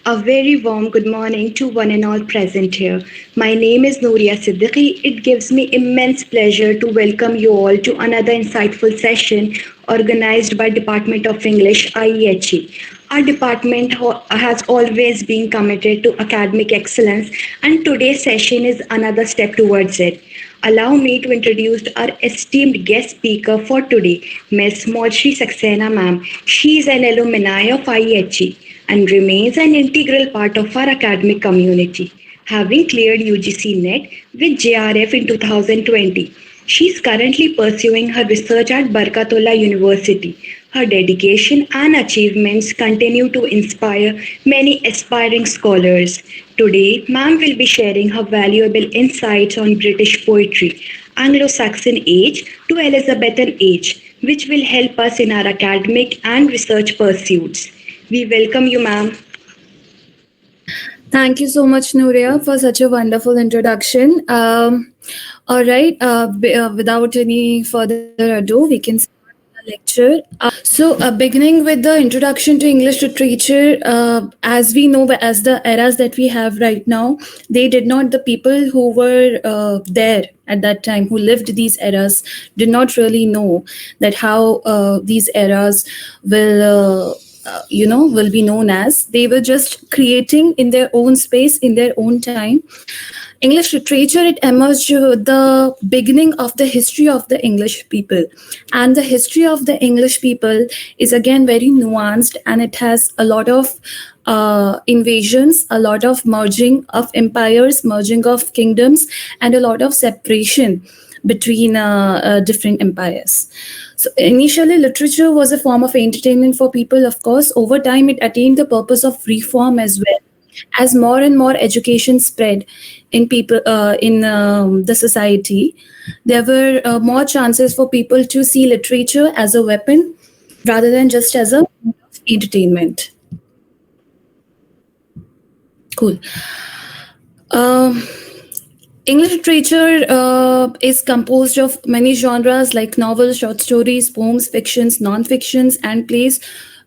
A very warm good morning to one and all present here. My name is Nouria Siddiqui. It gives me immense pleasure to welcome you all to another insightful session organized by Department of English IEHE. Our department has always been committed to academic excellence, and today's session is another step towards it. Allow me to introduce our esteemed guest speaker for today, Ms. Moshri Saxena ma'am. She is an alumni of IEHE and remains an integral part of our academic community, having cleared UGC NET with JRF in 2020. She is currently pursuing her research at Barkatullah University. Her dedication and achievements continue to inspire many aspiring scholars. Today, ma'am will be sharing her valuable insights on British poetry, Anglo-Saxon age to Elizabethan age, which will help us in our academic and research pursuits. We welcome you, ma'am. Thank you so much, Nuria, for such a wonderful introduction. All right, without any further ado, we can start the lecture. Beginning with the introduction to English literature, as we know, as the eras that we have right now, they did not, the people who were there at that time, who lived these eras, did not really know that how these eras will be known as. They were just creating in their own space, in their own time. English literature, it emerged with the beginning of the history of the English people. And the history of the English people is again very nuanced, and it has a lot of invasions, a lot of merging of empires, merging of kingdoms, and a lot of separation between different empires. So initially, literature was a form of entertainment for people. Of course, over time, it attained the purpose of reform as well. As more and more education spread in people in the society, there were more chances for people to see literature as a weapon rather than just as a entertainment. Cool. Um, English literature is composed of many genres like novels, short stories, poems, fictions, non-fictions, and plays.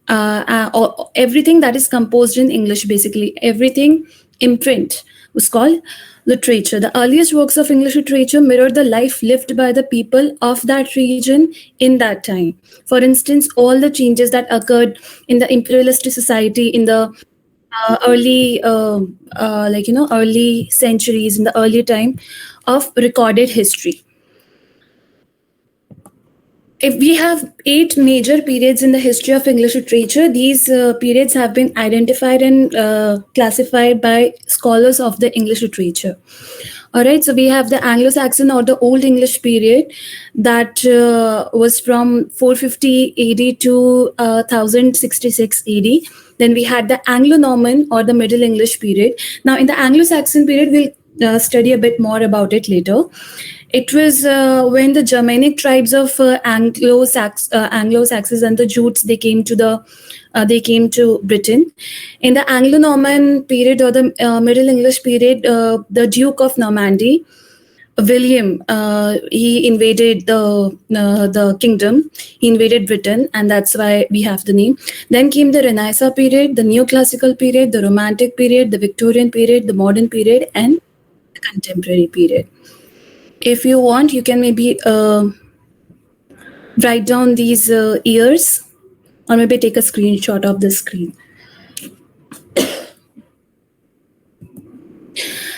Everything that is composed in English, basically everything in print, was called literature. The earliest works of English literature mirror the life lived by the people of that region in that time. For instance, all the changes that occurred in the imperialist society in the early centuries, in the early time of recorded history. If we have 8 major periods in the history of English literature, these periods have been identified and classified by scholars of the English literature. All right, so we have the Anglo-Saxon or the Old English period that was from 450 AD to 1066 AD. Then we had the Anglo-Norman or the Middle English period. Now, in the Anglo-Saxon period, we'll study a bit more about it later. It was when the Germanic tribes of Anglo-Saxons and the Jutes, they came to Britain. In the Anglo-Norman period or the Middle English period, the Duke of Normandy, William, he invaded the kingdom. He invaded Britain, and that's why we have the name. Then came the Renaissance period, the Neoclassical period, the Romantic period, the Victorian period, the Modern period, and the Contemporary period. If you want, you can maybe write down these years, or maybe take a screenshot of the screen.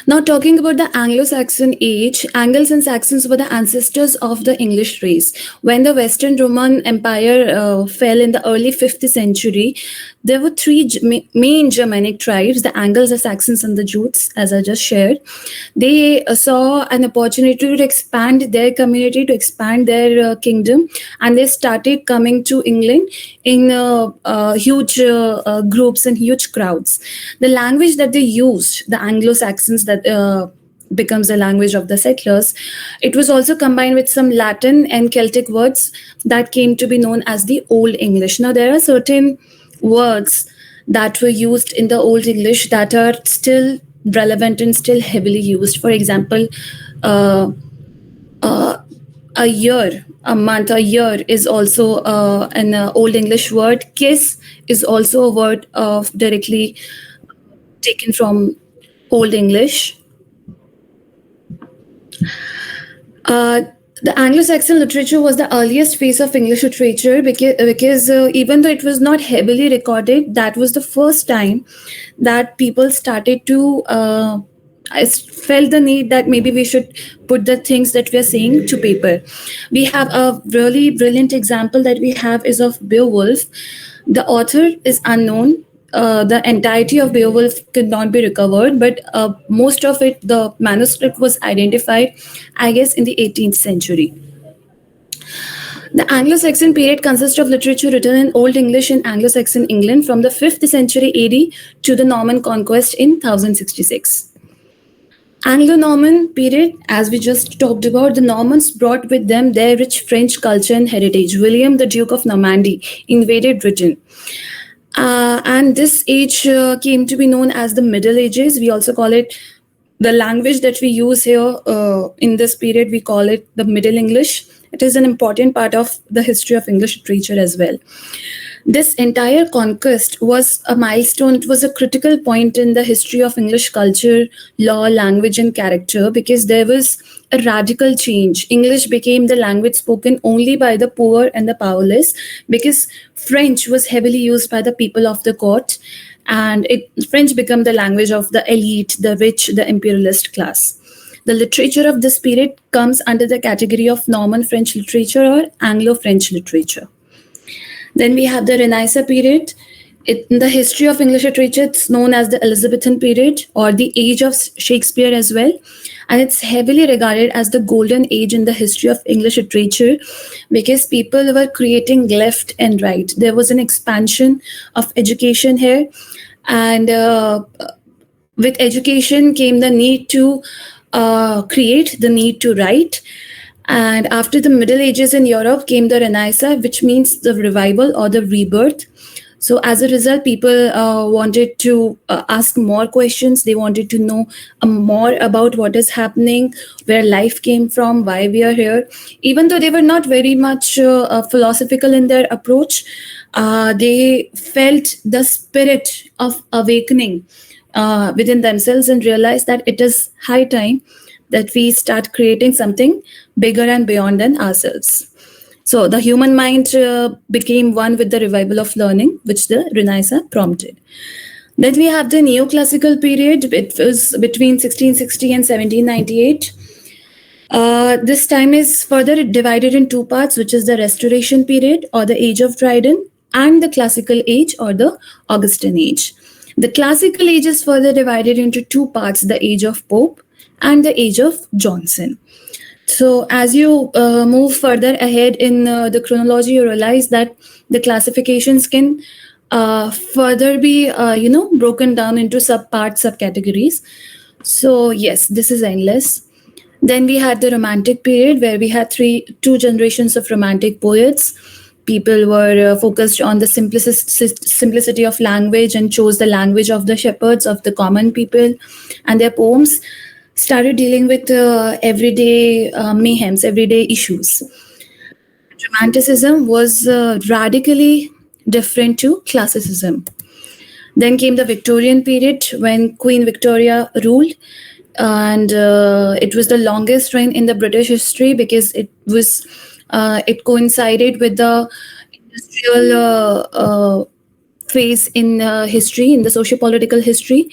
Now, talking about the Anglo-Saxon age, Angles and Saxons were the ancestors of the English race. When the Western Roman Empire fell in the early 5th century, there were 3 main Germanic tribes, the Angles, the Saxons, and the Jutes, as I just shared. They saw an opportunity to expand their community, to expand their kingdom, and they started coming to England in huge groups and huge crowds. The language that they used, the Anglo-Saxons, that becomes the language of the settlers, it was also combined with some Latin and Celtic words that came to be known as the Old English. Now, there are certain words that were used in the Old English that are still relevant and still heavily used. For example, a year, a month, a year is also an Old English word. Kiss is also a word of directly taken from Old English. Uh, the Anglo-Saxon literature was the earliest phase of English literature because even though it was not heavily recorded, that was the first time that people started to. I felt the need that maybe we should put the things that we are saying to paper. We have a really brilliant example that we have is of Beowulf. The author is unknown. The entirety of Beowulf could not be recovered, but most of it, the manuscript was identified, I guess, in the 18th century. The Anglo-Saxon period consists of literature written in Old English in Anglo-Saxon England from the 5th century AD to the Norman conquest in 1066. Anglo-Norman period, as we just talked about, the Normans brought with them their rich French culture and heritage. William, the Duke of Normandy, invaded Britain. And this age came to be known as the Middle Ages. We also call it the language that we use here in this period, we call it the Middle English. It is an important part of the history of English literature as well. This entire conquest was a milestone. It was a critical point in the history of English culture, law, language, and character because there was a radical change. English became the language spoken only by the poor and the powerless because French was heavily used by the people of the court, and French became the language of the elite, the rich, the imperialist class. The literature of this period comes under the category of Norman French literature or Anglo-French literature. Then we have the Renaissance period. In the history of English literature, it's known as the Elizabethan period or the age of Shakespeare as well. And it's heavily regarded as the golden age in the history of English literature because people were creating left and right. There was an expansion of education here. And with education came the need to create, the need to write. And after the Middle Ages in Europe came the Renaissance, which means the revival or the rebirth. So as a result, people wanted to ask more questions. They wanted to know more about what is happening, where life came from, why we are here. Even though they were not very much philosophical in their approach, they felt the spirit of awakening within themselves and realized that it is high time that we start creating something bigger and beyond than ourselves. So the human mind became one with the revival of learning, which the Renaissance prompted. Then we have the neoclassical period. It was between 1660 and 1798. This time is further divided in two parts, which is the Restoration period or the Age of Dryden and the Classical Age or the Augustan Age. The Classical Age is further divided into two parts, the Age of Pope and the Age of Johnson. So as you move further ahead in the chronology, you realize that the classifications can further be, broken down into subparts, subcategories. So yes, this is endless. Then we had the Romantic period where we had two generations of Romantic poets. People were focused on the simplicity of language and chose the language of the shepherds, of the common people, and their poems started dealing with everyday mayhems, everyday issues. Romanticism was radically different to classicism. Then came the Victorian period when Queen Victoria ruled, and it was the longest reign in the British history because it coincided with the industrial phase in history, in the socio-political history.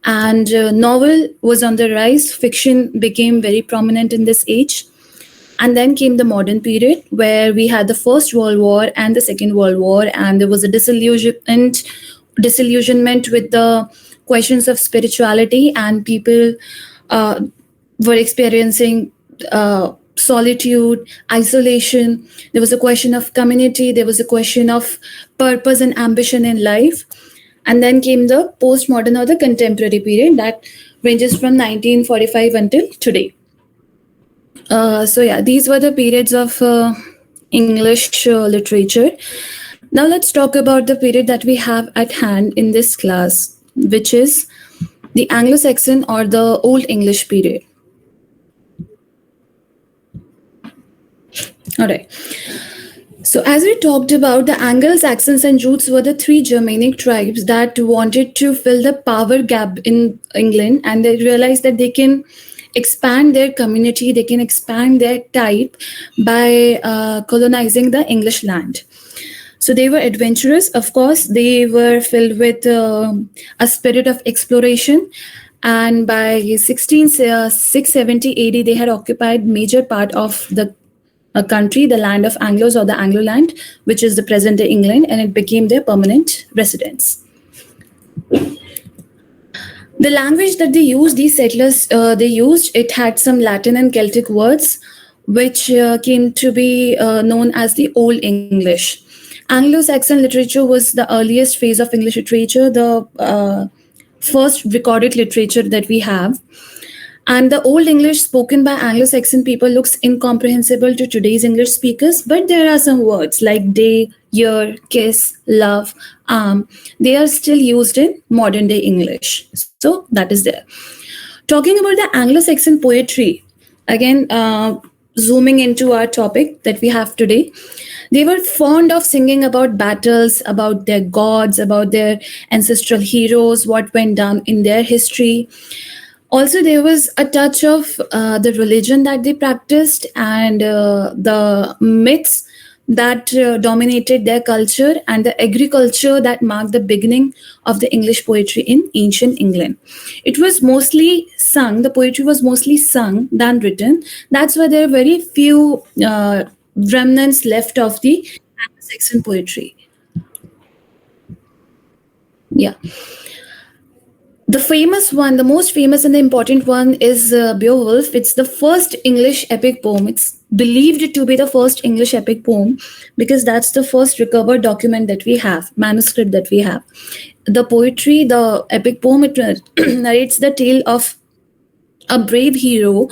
And novel was on the rise. Fiction became very prominent in this age. And then came the modern period where we had the First World War and the Second World War, and there was a disillusionment with the questions of spirituality, and people were experiencing solitude, isolation. There was a question of community. There was a question of purpose and ambition in life. And then came the postmodern or the contemporary period that ranges from 1945 until today. These were the periods of English literature. Now let's talk about the period that we have at hand in this class, which is the Anglo-Saxon or the Old English period. All right. So, as we talked about, the Angles, Saxons, and Jutes were the three Germanic tribes that wanted to fill the power gap in England, and they realized that they can expand their community, they can expand their type by colonizing the English land. So they were adventurous, of course. They were filled with a spirit of exploration. And by 670 AD, they had occupied major part of the country, the land of Anglos or the Anglo land, which is the present day England, and it became their permanent residence. The language that they used, these settlers, it had some Latin and Celtic words, which came to be known as the Old English. Anglo-Saxon literature was the earliest phase of English literature, the first recorded literature that we have. And the Old English spoken by Anglo-Saxon people looks incomprehensible to today's English speakers, but there are some words like day, year, kiss, love, arm. They are still used in modern day English. So that is there. Talking about the Anglo-Saxon poetry, again, zooming into our topic that we have today, they were fond of singing about battles, about their gods, about their ancestral heroes, what went down in their history. Also, there was a touch of the religion that they practiced and the myths that dominated their culture and the agriculture that marked the beginning of the English poetry in ancient England. It was mostly sung, the poetry was mostly sung than written. That's why there are very few remnants left of the Anglo-Saxon poetry. Yeah. The famous one, the most famous and the important one is Beowulf. It's the first English epic poem. It's believed to be the first English epic poem because that's the first recovered document that we have, manuscript that we have. The poetry, the epic poem, it narrates the tale of a brave hero,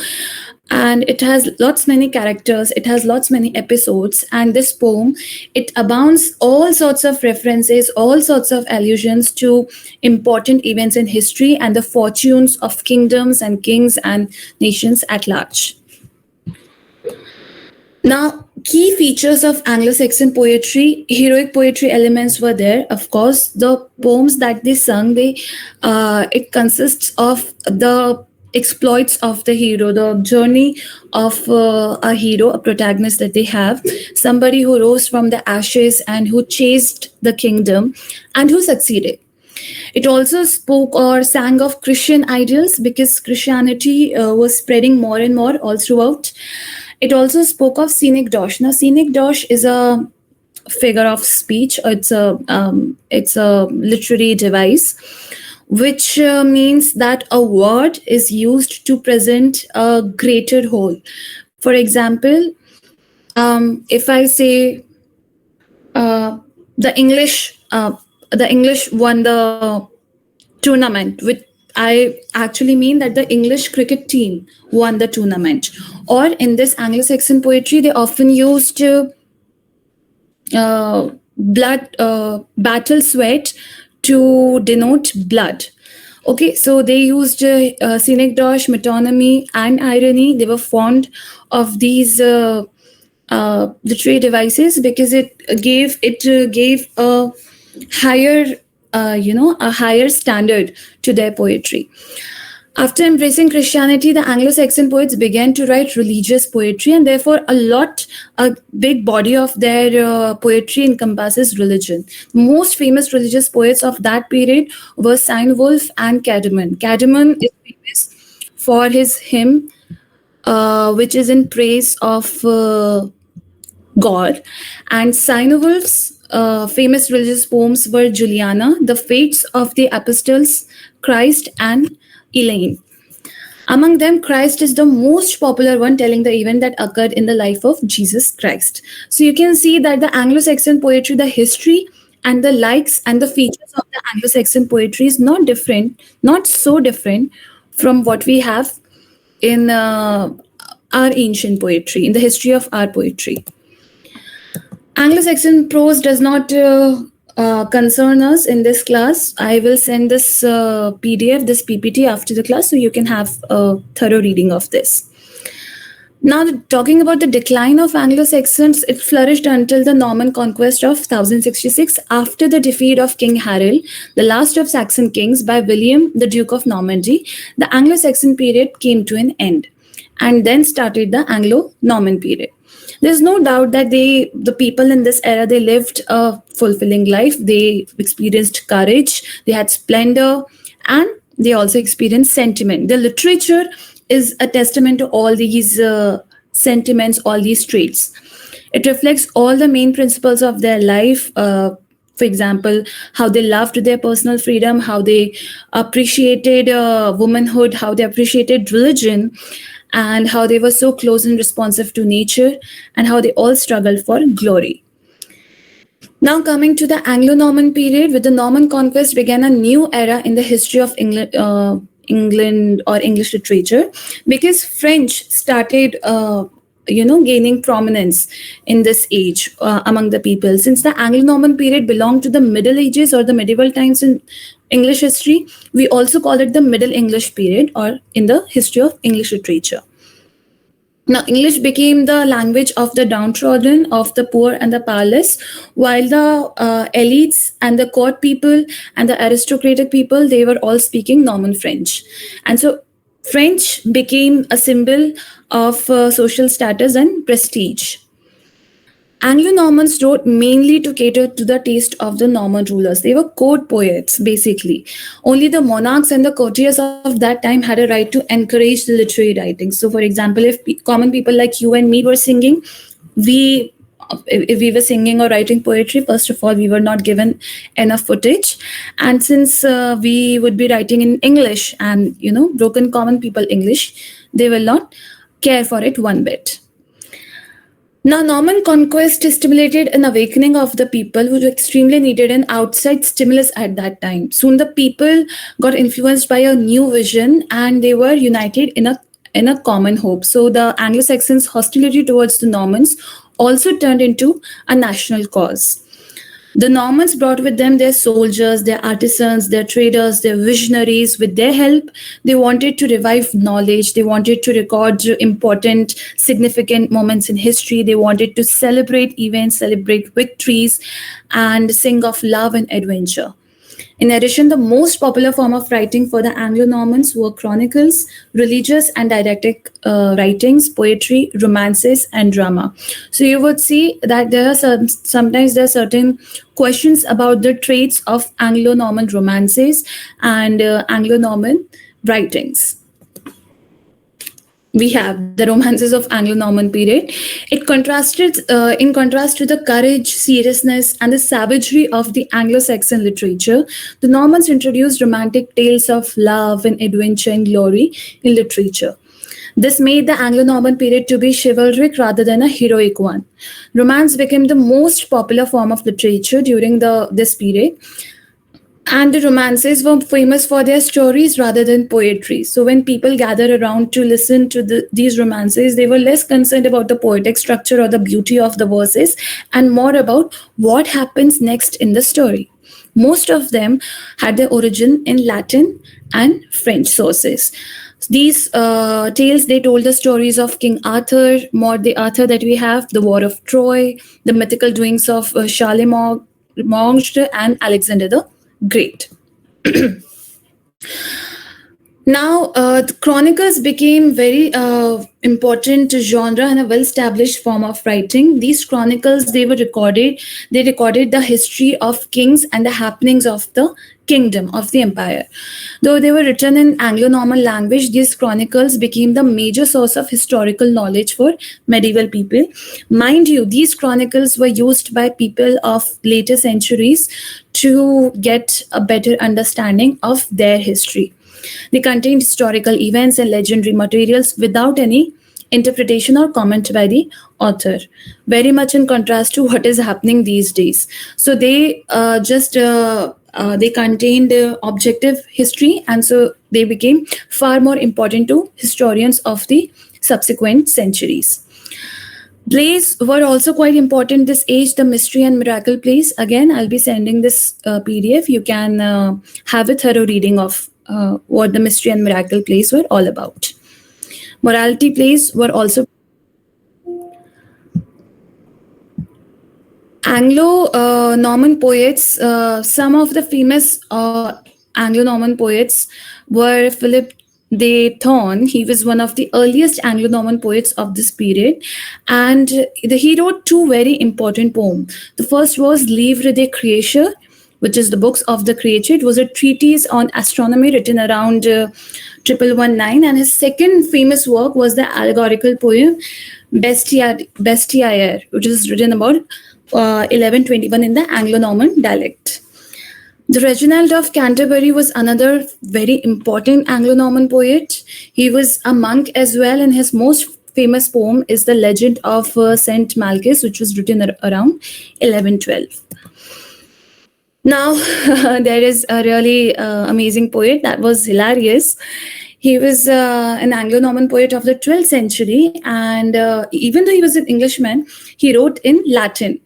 and it has lots many characters, it has lots many episodes, and this poem, it abounds all sorts of references, all sorts of allusions to important events in history and the fortunes of kingdoms and kings and nations at large. Now, key features of Anglo-Saxon poetry, heroic poetry elements were there. Of course, the poems that they sung, it consists of the exploits of the hero, the journey of a hero, a protagonist that they have, somebody who rose from the ashes and who chased the kingdom and who succeeded. It also spoke or sang of Christian ideals because Christianity was spreading more and more all throughout. It also spoke of scenic dosh. Now, scenic dosh is a figure of speech. It's a literary device, which means that a word is used to present a greater whole. For example, if I say the English won the tournament, which I actually mean that the English cricket team won the tournament. Or in this Anglo-Saxon poetry, they often used battle sweat to denote blood. Okay, so they used scenic dosh, metonymy, and irony. They were fond of these literary devices because it gave a higher a higher standard to their poetry. After embracing Christianity, the Anglo-Saxon poets began to write religious poetry, and therefore a big body of their poetry encompasses religion. Most famous religious poets of that period were Cynewulf and Caedmon. Caedmon is famous for his hymn, which is in praise of God, and Cynewulf's famous religious poems were Juliana, the Fates of the Apostles, Christ, and Elaine. Among them, Christ is the most popular one, telling the event that occurred in the life of Jesus Christ. So you can see that the Anglo-Saxon poetry, the history and the likes and the features of the Anglo-Saxon poetry is not so different from what we have in our ancient poetry, in the history of our poetry. Anglo-Saxon prose does not concern us in this class. I will send this PDF, this PPT after the class, so you can have a thorough reading of this. Now, talking about the decline of Anglo-Saxons, it flourished until the Norman conquest of 1066 after the defeat of King Harold, the last of Saxon kings, by William, the Duke of Normandy. The Anglo-Saxon period came to an end, and then started the Anglo-Norman period. There's no doubt that the people in this era, they lived a fulfilling life. They experienced courage, they had splendor, and they also experienced sentiment. The literature is a testament to all these sentiments, all these traits. It reflects all the main principles of their life. For example, how they loved their personal freedom, how they appreciated womanhood, how they appreciated religion, and how they were so close and responsive to nature, and how they all struggled for glory. Now, coming to the Anglo-Norman period, with the Norman conquest began a new era in the history of England or English literature, because French started, gaining prominence in this age among the people. Since the Anglo-Norman period belonged to the Middle Ages or the medieval times in English history, we also call it the Middle English period, or in the history of English literature. Now, English became the language of the downtrodden, of the poor and the powerless, while the elites and the court people and the aristocratic people, they were all speaking Norman French. And so French became a symbol of social status and prestige. Anglo-Normans wrote mainly to cater to the taste of the Norman rulers. They were court poets, basically. Only the monarchs and the courtiers of that time had a right to encourage the literary writing. So, for example, if common people like you and me were singing, we if we were singing or writing poetry, first of all, we were not given enough footage. And since we would be writing in English and, broken common people English, they will not care for it one bit. Now, Norman conquest stimulated an awakening of the people who extremely needed an outside stimulus at that time. Soon the people got influenced by a new vision, and they were united in a common hope. So the Anglo-Saxons' hostility towards the Normans also turned into a national cause. The Normans brought with them their soldiers, their artisans, their traders, their visionaries. With their help, they wanted to revive knowledge. They wanted to record important, significant moments in history. They wanted to celebrate events, celebrate victories, and sing of love and adventure. In addition, the most popular form of writing for the Anglo-Normans were chronicles, religious and didactic writings, poetry, romances, and drama. So you would see that sometimes there are certain questions about the traits of Anglo-Norman romances and Anglo-Norman writings. We have the romances of Anglo-Norman period. It contrasted, in contrast to the courage, seriousness, and the savagery of the Anglo-Saxon literature, the Normans introduced romantic tales of love and adventure and glory in literature. This made the Anglo-Norman period to be chivalric rather than a heroic one. Romance became the most popular form of literature during this period. And the romances were famous for their stories rather than poetry. So when people gathered around to listen to these romances, they were less concerned about the poetic structure or the beauty of the verses, and more about what happens next in the story. Most of them had their origin in Latin and French sources. These tales, they told the stories of King Arthur, Maud the Arthur that we have, the War of Troy, the mythical doings of Charlemagne and Alexander the Great. Now, the chronicles became very important genre and a well-established form of writing. These chronicles, they recorded the history of kings and the happenings of the kingdom, of the empire. Though they were written in Anglo-Norman language, these chronicles became the major source of historical knowledge for medieval people. Mind you, these chronicles were used by people of later centuries to get a better understanding of their history. They contained historical events and legendary materials without any interpretation or comment by the author, very much in contrast to what is happening these days. So they they contained objective history, and so they became far more important to historians of the subsequent centuries. Plays were also quite important this age, the mystery and miracle plays. Again, I'll be sending this PDF. You can have a thorough reading of what the mystery and miracle plays were all about. Morality plays were also Anglo-Norman poets, some of the famous Anglo-Norman poets were Philip de Thorn. He was one of the earliest Anglo-Norman poets of this period, and he wrote two very important poems. The first was Livre de Créature, which is the books of the creature. It was a treatise on astronomy written around 1119, and his second famous work was the allegorical poem Bestiaire, which is written about 1121 in the Anglo-Norman dialect. The Reginald of Canterbury was another very important Anglo-Norman poet. He was a monk as well, and his most famous poem is the Legend of Saint Malchus, which was written around 1112. Now, there is a really amazing poet that was hilarious. He was an Anglo-Norman poet of the 12th century, and even though he was an Englishman, he wrote in Latin.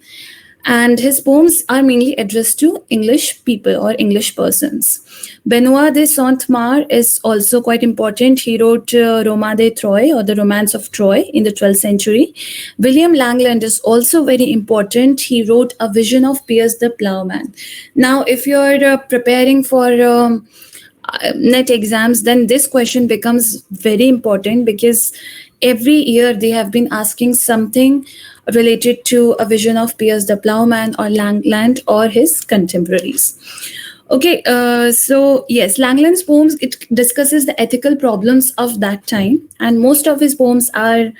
And his poems are mainly addressed to English people or English persons. Benoit de Saint-Mars is also quite important. He wrote Roman de Troie, or the Romance of Troy, in the 12th century. William Langland is also very important. He wrote A Vision of Piers the Plowman. Now, if you're preparing for net exams, then this question becomes very important, because every year they have been asking something related to A Vision of Piers the Plowman or Langland or his contemporaries. Okay, so yes, Langland's poems, it discusses the ethical problems of that time, and most of his poems are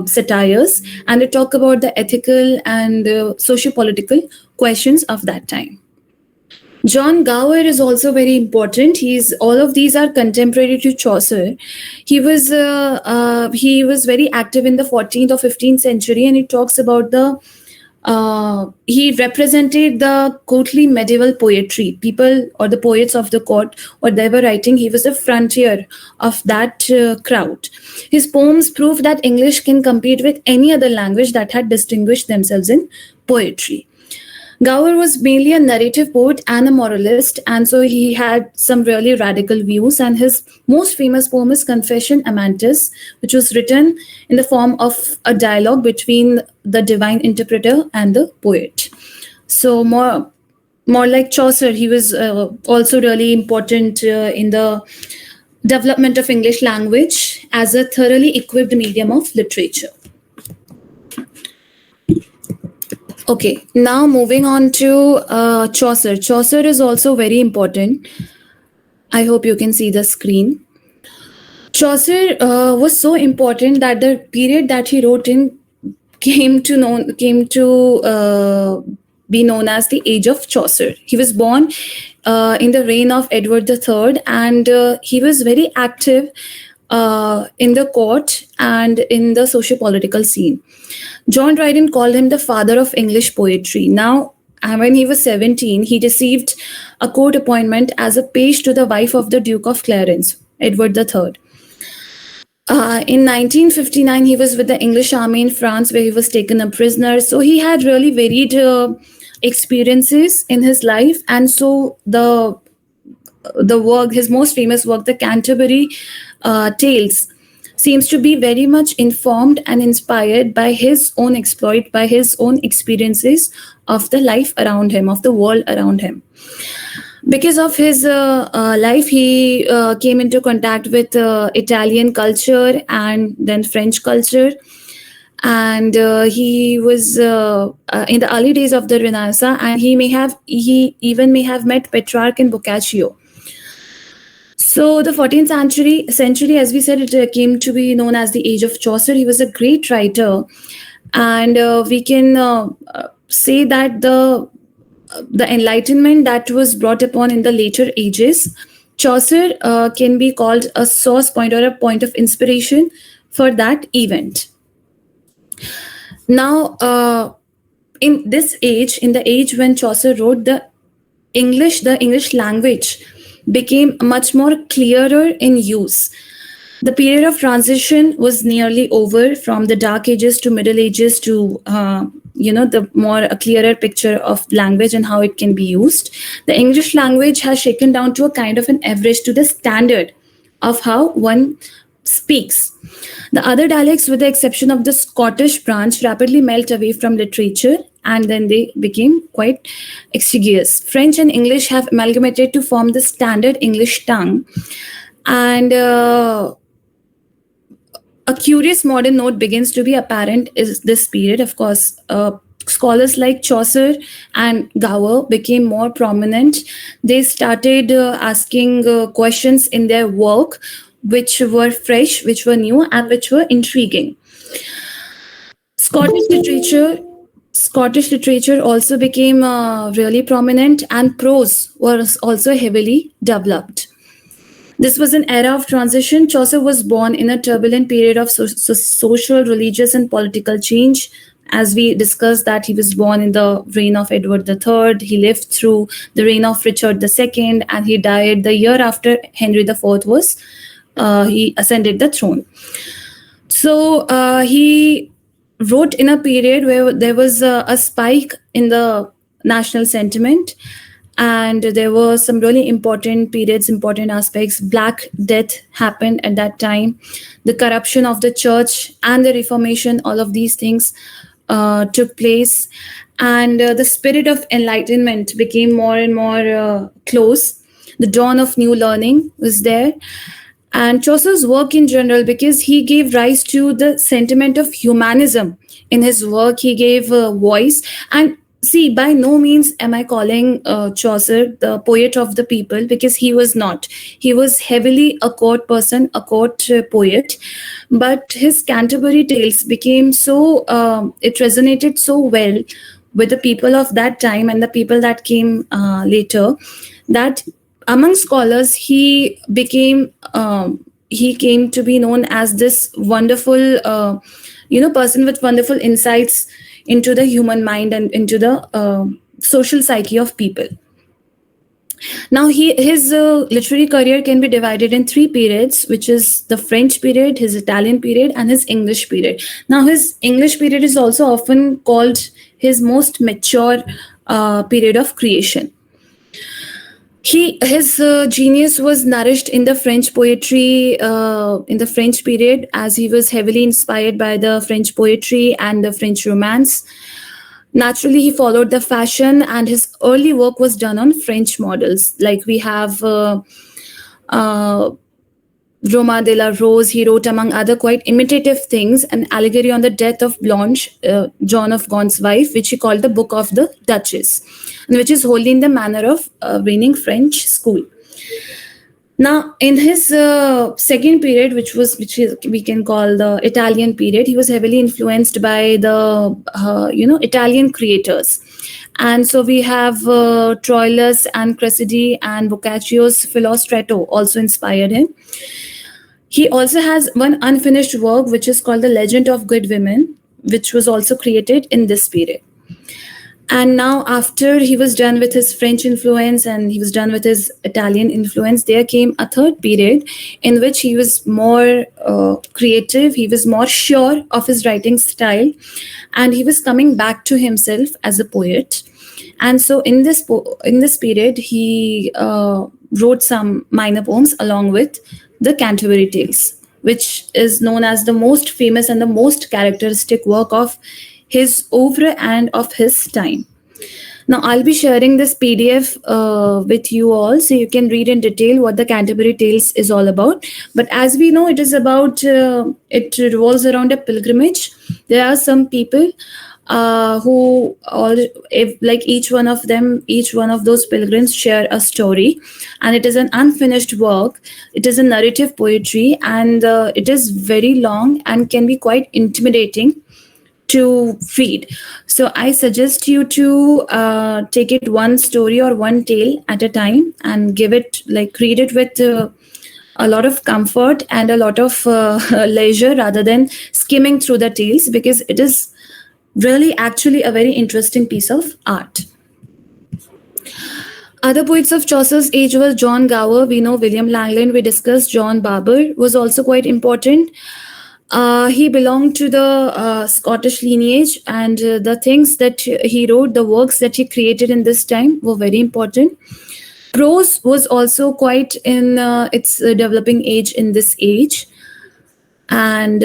satires, and they talk about the ethical and socio-political questions of that time. John Gower is also very important. All of these are contemporary to Chaucer. He was very active in the 14th or 15th century, and he talks about he represented the courtly medieval poetry. People or the poets of the court, what they were writing, he was the frontier of that crowd. His poems prove that English can compete with any other language that had distinguished themselves in poetry. Gower was mainly a narrative poet and a moralist, and so he had some really radical views. And his most famous poem is Confession Amantis, which was written in the form of a dialogue between the divine interpreter and the poet. So more like Chaucer, he was also really important in the development of English language as a thoroughly equipped medium of literature. Okay, now moving on to Chaucer. Chaucer is also very important. I hope you can see the screen. Chaucer was so important that the period that he wrote in came to be known as the Age of Chaucer. He was born in the reign of Edward III, and he was very active in the court and in the socio-political scene. John Dryden called him the father of English poetry. Now, when he was 17, he received a court appointment as a page to the wife of the Duke of Clarence, Edward III. In 1959, he was with the English army in France, where he was taken a prisoner. So he had really varied experiences in his life, and so the work, his most famous work, the Canterbury Tales, seems to be very much informed and inspired by his own exploit, by his own experiences of the life around him, of the world around him. Because of his life, he came into contact with Italian culture and then French culture. And he was in the early days of the Renaissance, and he even may have met Petrarch and Boccaccio. So the 14th century, as we said, it came to be known as the Age of Chaucer. He was a great writer, and we can say that the Enlightenment that was brought upon in the later ages, Chaucer can be called a source point or a point of inspiration for that event. Now, in the age when Chaucer wrote, the English language became much more clearer in use. The period of transition was nearly over, from the Dark Ages to Middle Ages to the more a clearer picture of language and how it can be used. The English language has shaken down to a kind of an average, to the standard of how one speaks. The other dialects, with the exception of the Scottish branch, rapidly melt away from literature and then they became quite exiguous. French and English have amalgamated to form the standard English tongue. And a curious modern note begins to be apparent is this period. Of course, scholars like Chaucer and Gower became more prominent. They started asking questions in their work which were fresh, which were new, and which were intriguing. Scottish literature Scottish literature also became really prominent, and prose was also heavily developed. This was an era of transition. Chaucer was born in a turbulent period of social, religious, and political change. As we discussed, that he was born in the reign of Edward III. He lived through the reign of Richard II, and he died the year after Henry IV was he ascended the throne. So he wrote in a period where there was a spike in the national sentiment, and there were some really important periods, important aspects. Black Death happened at that time, the corruption of the church and the Reformation, all of these things took place, and the spirit of enlightenment became more and more close. The dawn of new learning was there. And Chaucer's work in general, because he gave rise to the sentiment of humanism in his work, he gave voice. And see, by no means am I calling Chaucer the poet of the people, because he was not. He was heavily a court person, a court poet. But his Canterbury Tales became so, it resonated so well with the people of that time and the people that came later, that among scholars he came to be known as this wonderful person with wonderful insights into the human mind and into the social psyche of people. Now his literary career can be divided in three periods, which is the French period, his Italian period, and his English period. Now his English period is also often called his most mature period of creation. His genius was nourished in the French poetry, in the French period, as he was heavily inspired by the French poetry and the French romance. Naturally, he followed the fashion, and his early work was done on French models. Like we have Roma de la Rose. He wrote, among other quite imitative things, an allegory on the death of Blanche, John of Gaunt's wife, which he called the Book of the Duchess, and which is wholly in the manner of reigning French school. Now, in his second period, which we can call the Italian period, he was heavily influenced by the Italian creators. And so we have Troilus and Cressidi and Boccaccio's Philostrato also inspired him. He also has one unfinished work, which is called The Legend of Good Women, which was also created in this period. And now, after he was done with his French influence and he was done with his Italian influence, there came a third period in which he was more creative, he was more sure of his writing style, and he was coming back to himself as a poet. And so in this period, he wrote some minor poems along with the Canterbury Tales, which is known as the most famous and the most characteristic work of his oeuvre and of his time. Now, I'll be sharing this PDF with you all, so you can read in detail what the Canterbury Tales is all about. But as we know, it is about, it revolves around a pilgrimage. There are some people who all, like each one of those pilgrims share a story, and it is an unfinished work. It is a narrative poetry, and it is very long and can be quite intimidating to read. So I suggest you to take it one story or one tale at a time and read it with a lot of comfort and a lot of leisure, rather than skimming through the tales, because it is really actually a very interesting piece of art. Other poets of Chaucer's age were John Gower. We know William Langland. We discussed John Barber was also quite important. He belonged to the Scottish lineage, and the things that he wrote, the works that he created in this time were very important. Prose was also quite in its developing age in this age. And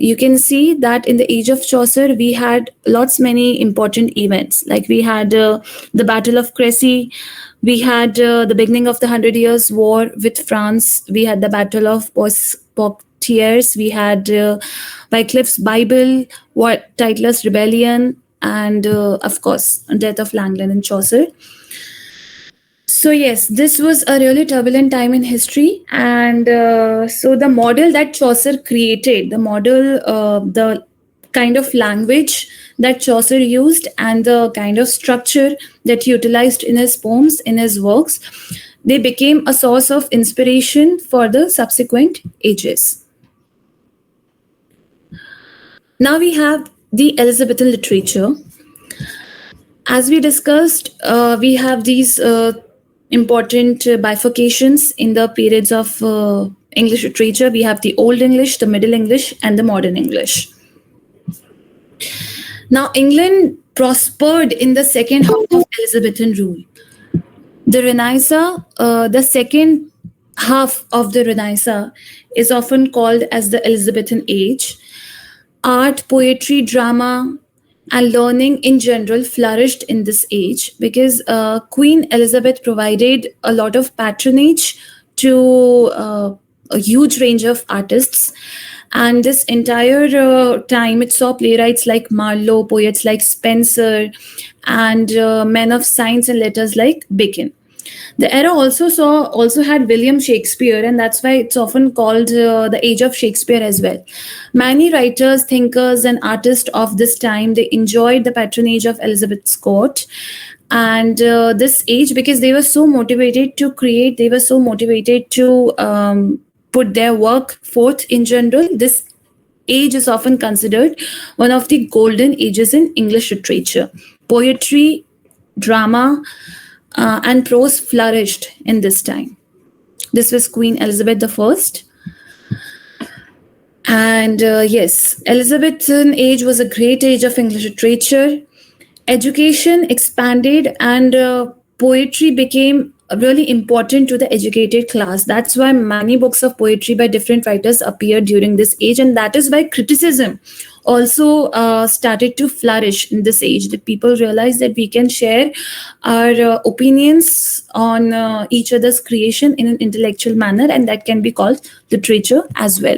you can see that in the age of Chaucer we had lots many important events, like we had the Battle of Crecy, we had the beginning of the Hundred Years War with France, we had the Battle of Poitiers, we had Wycliffe's Bible, Titler's Rebellion, and of course death of Langland and Chaucer. So yes, this was a really turbulent time in history, and so the model that Chaucer created, the kind of language that Chaucer used, and the kind of structure that he utilized in his poems, in his works, they became a source of inspiration for the subsequent ages. Now we have the Elizabethan literature. As we discussed, we have these important bifurcations in the periods of English literature. We have the Old English, the Middle English, and the Modern English. Now, England prospered in the second half of Elizabethan rule. The Renaissance, the second half of the Renaissance, is often called as the Elizabethan age. Art, poetry, drama, and learning in general flourished in this age because Queen Elizabeth provided a lot of patronage to a huge range of artists. And this entire time, it saw playwrights like Marlowe, poets like Spenser, and men of science and letters like Bacon. The era also had William Shakespeare, and that's why it's often called the age of Shakespeare as well. Many writers, thinkers, and artists of this time, they enjoyed the patronage of Elizabeth's court. And this age, because they were so motivated to create, they were so motivated to put their work forth in general, this age is often considered one of the golden ages in English literature. Poetry, drama, and prose flourished in this time. This was Queen Elizabeth I. And yes, Elizabethan age was a great age of English literature. Education expanded, and poetry became really important to the educated class. That's why many books of poetry by different writers appeared during this age, and that is why criticism also started to flourish in this age, that people realized that we can share our opinions on each other's creation in an intellectual manner, and that can be called literature as well.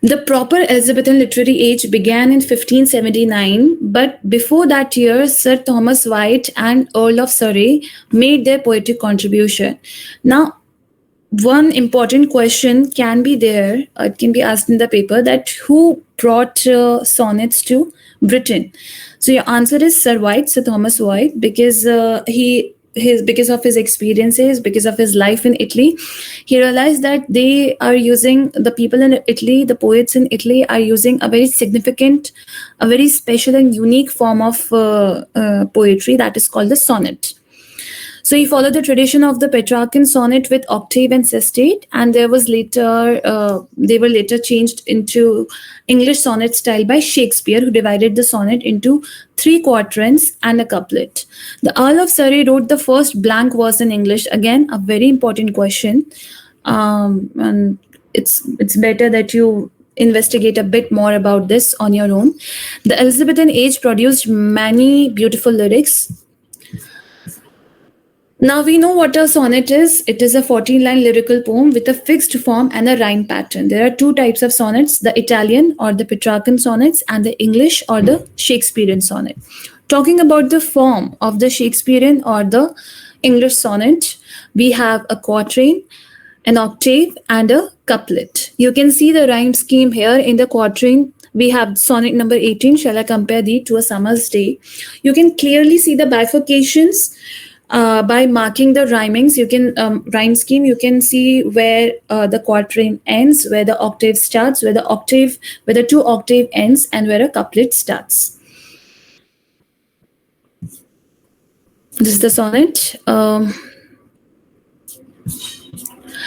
The proper Elizabethan literary age began in 1579, but before that year, Sir Thomas Wyatt and Earl of Surrey made their poetic contribution. Now, one important question can be there, it can be asked in the paper, that who brought sonnets to Britain? So your answer is Sir Thomas Wyatt, because because of his experiences, because of his life in Italy, he realized that the people in Italy, the poets in Italy, are using a very significant, a very special and unique form of poetry that is called the sonnet. So he followed the tradition of the Petrarchan sonnet with octave and sestet, and they were later changed into English sonnet style by Shakespeare, who divided the sonnet into 3 quatrains and a couplet. The Earl of Surrey wrote the first blank verse in English. Again, a very important question, and it's better that you investigate a bit more about this on your own. The Elizabethan age produced many beautiful lyrics. Now we know what a sonnet is. It is a 14-line lyrical poem with a fixed form and a rhyme pattern. There are 2 types of sonnets, the Italian or the Petrarchan sonnets, and the English or the Shakespearean sonnet. Talking about the form of the Shakespearean or the English sonnet, we have a quatrain, an octave, and a couplet. You can see the rhyme scheme here. In the quatrain, we have sonnet number 18, Shall I Compare Thee to a Summer's Day. You can clearly see the bifurcations by marking the rhymings. You can rhyme scheme. You can see where the quatrain ends, where the octave starts, where the 2 octave ends, and where a couplet starts. This is the sonnet.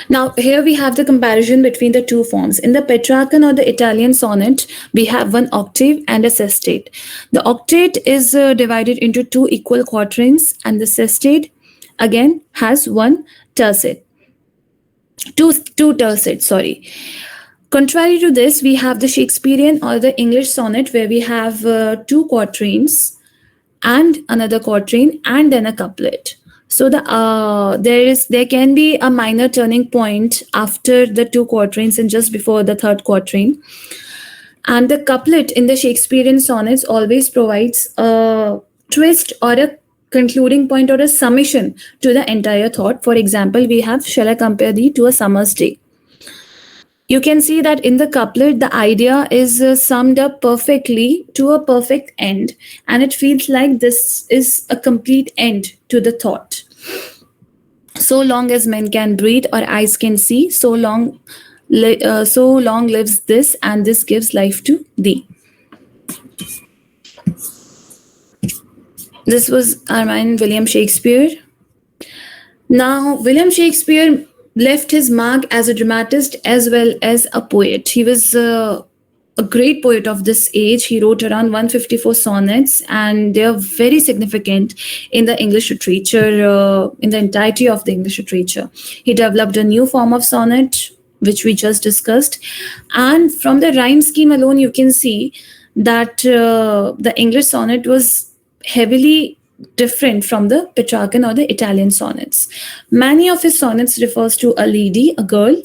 Now, here we have the comparison between the 2 forms. In the Petrarchan or the Italian sonnet, we have 1 octave and a sestet. The octave is divided into 2 equal quatrains, and the sestet again has 1 tercet. two tercets, sorry. Contrary to this, we have the Shakespearean or the English sonnet, where we have two quatrains and another quatrain and then a couplet. So there can be a minor turning point after the two quatrains and just before the third quatrain. And the couplet in the Shakespearean sonnets always provides a twist or a concluding point or a summation to the entire thought. For example, we have "Shall I compare thee to a summer's day?" You can see that in the couplet, the idea is summed up perfectly to a perfect end, and it feels like this is a complete end to the thought. So long as men can breathe or eyes can see, so long lives this, and this gives life to thee. This was Armand William Shakespeare. Now, William Shakespeare left his mark as a dramatist as well as a poet. He was a great poet of this age. He wrote around 154 sonnets, and they are very significant in the English literature, in the entirety of the English literature. He developed a new form of sonnet, which we just discussed. And from the rhyme scheme alone, you can see that the English sonnet was heavily different from the Petrarchan or the Italian sonnets. Many of his sonnets refers to a lady, a girl,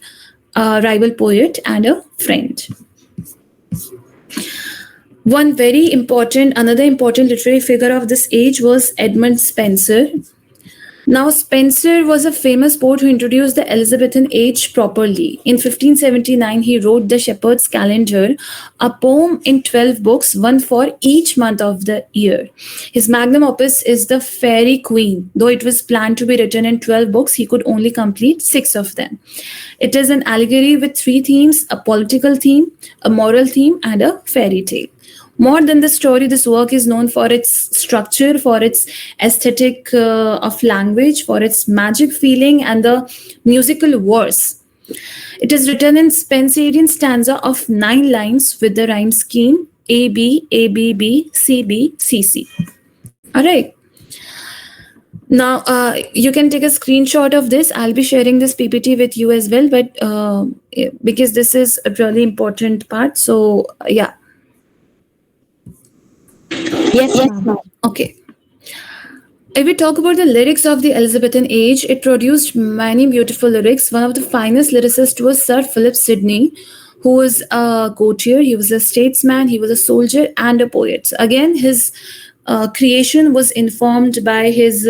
a rival poet, and a friend. Another important literary figure of this age was Edmund Spenser. Now, Spenser was a famous poet who introduced the Elizabethan age properly. In 1579, he wrote The Shepherd's Calendar, a poem in 12 books, one for each month of the year. His magnum opus is The Fairy Queen. Though it was planned to be written in 12 books, he could only complete 6 of them. It is an allegory with 3 themes: a political theme, a moral theme, and a fairy tale. More than the story, this work is known for its structure, for its aesthetic of language, for its magic feeling, and the musical verse. It is written in Spenserian stanza of 9 lines with the rhyme scheme A B A B B C B C C. All right. Now, you can take a screenshot of this. I'll be sharing this PPT with you as well, but because this is a really important part. So, yeah. Yes, ma'am. Okay. If we talk about the lyrics of the Elizabethan age, it produced many beautiful lyrics. One of the finest lyricists was Sir Philip Sidney, who was a courtier, he was a statesman, he was a soldier and a poet. So again, his creation was informed by his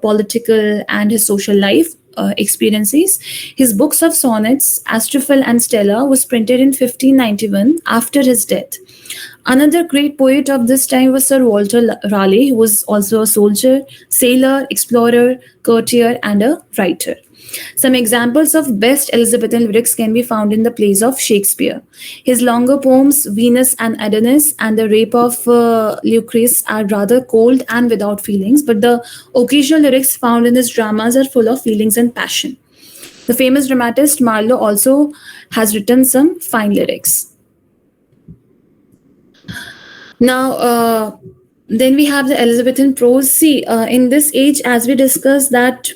political and his social life experiences. His books of sonnets, Astrophel and Stella, was printed in 1591 after his death. Another great poet of this time was Sir Walter Raleigh, who was also a soldier, sailor, explorer, courtier, and a writer. Some examples of best Elizabethan lyrics can be found in the plays of Shakespeare. His longer poems, Venus and Adonis and The Rape of Lucrece, are rather cold and without feelings, but the occasional lyrics found in his dramas are full of feelings and passion. The famous dramatist Marlowe also has written some fine lyrics. Now, then we have the Elizabethan prose. See, in this age, as we discussed, that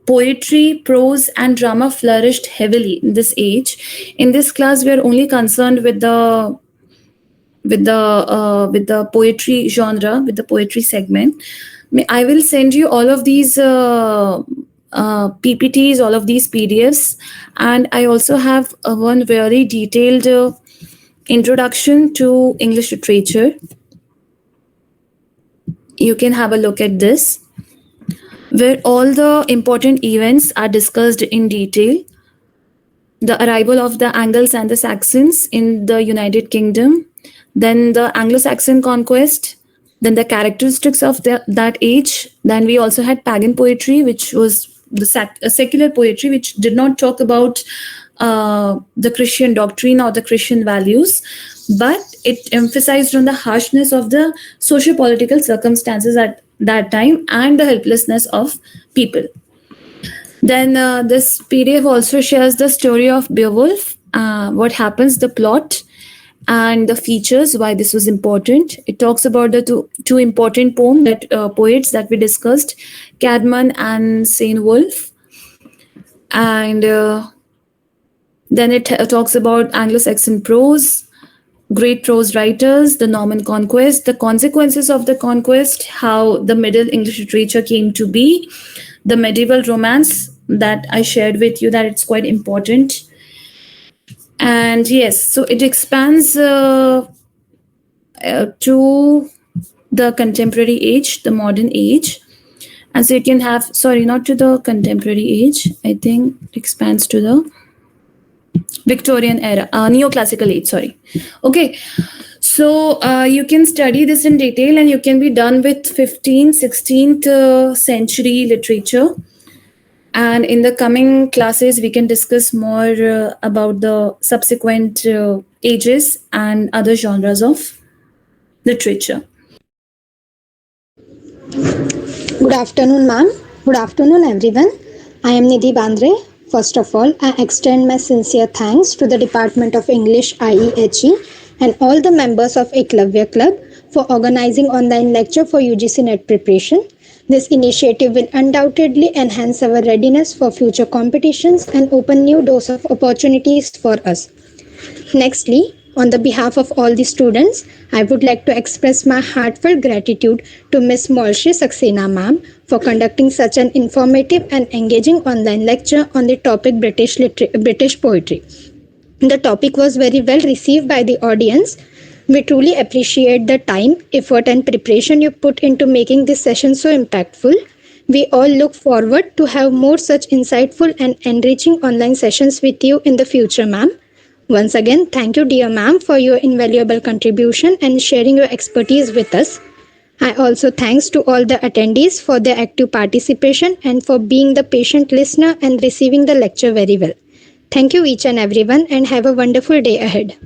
poetry, prose, and drama flourished heavily in this age. In this class, we are only concerned with the poetry genre, with the poetry segment. I will send you all of these PPTs, all of these PDFs, and I also have one very detailed introduction to English literature. You can have a look at this, where all the important events are discussed in detail. The arrival of the Angles and the Saxons in the United Kingdom, then the Anglo-Saxon conquest, then the characteristics of that age. Then we also had pagan poetry, which was the secular poetry, which did not talk about the Christian doctrine or the Christian values, but it emphasized on the harshness of the socio-political circumstances at that time and the helplessness of people. Then this PDF also shares the story of Beowulf, what happens, the plot, and the features, why this was important. It talks about the two important poets that we discussed, Caedmon and Saint Wolf. And Then it talks about Anglo-Saxon prose, great prose writers, the Norman conquest, the consequences of the conquest, how the Middle English literature came to be, the medieval romance that I shared with you, that it's quite important. And yes, so it expands to the contemporary age, the modern age. And so you can have, sorry, not to the contemporary age, I think it expands to the Victorian era, neoclassical age, sorry. Okay, so you can study this in detail and you can be done with 15th, 16th century literature. And in the coming classes, we can discuss more about the subsequent ages and other genres of literature. Good afternoon, ma'am. Good afternoon, everyone. I am Nidhi Bandre. First of all, I extend my sincere thanks to the Department of English IEHE and all the members of Eklavya Club for organizing online lecture for UGC NET preparation. This initiative will undoubtedly enhance our readiness for future competitions and open new doors of opportunities for us. Nextly, on the behalf of all the students, I would like to express my heartfelt gratitude to Ms. Molshi Saxena ma'am for conducting such an informative and engaging online lecture on the topic British poetry. The topic was very well received by the audience. We truly appreciate the time, effort and preparation you put into making this session so impactful. We all look forward to have more such insightful and enriching online sessions with you in the future, ma'am. Once again, thank you, dear ma'am, for your invaluable contribution and sharing your expertise with us. I also thanks to all the attendees for their active participation and for being the patient listener and receiving the lecture very well. Thank you each and everyone and have a wonderful day ahead.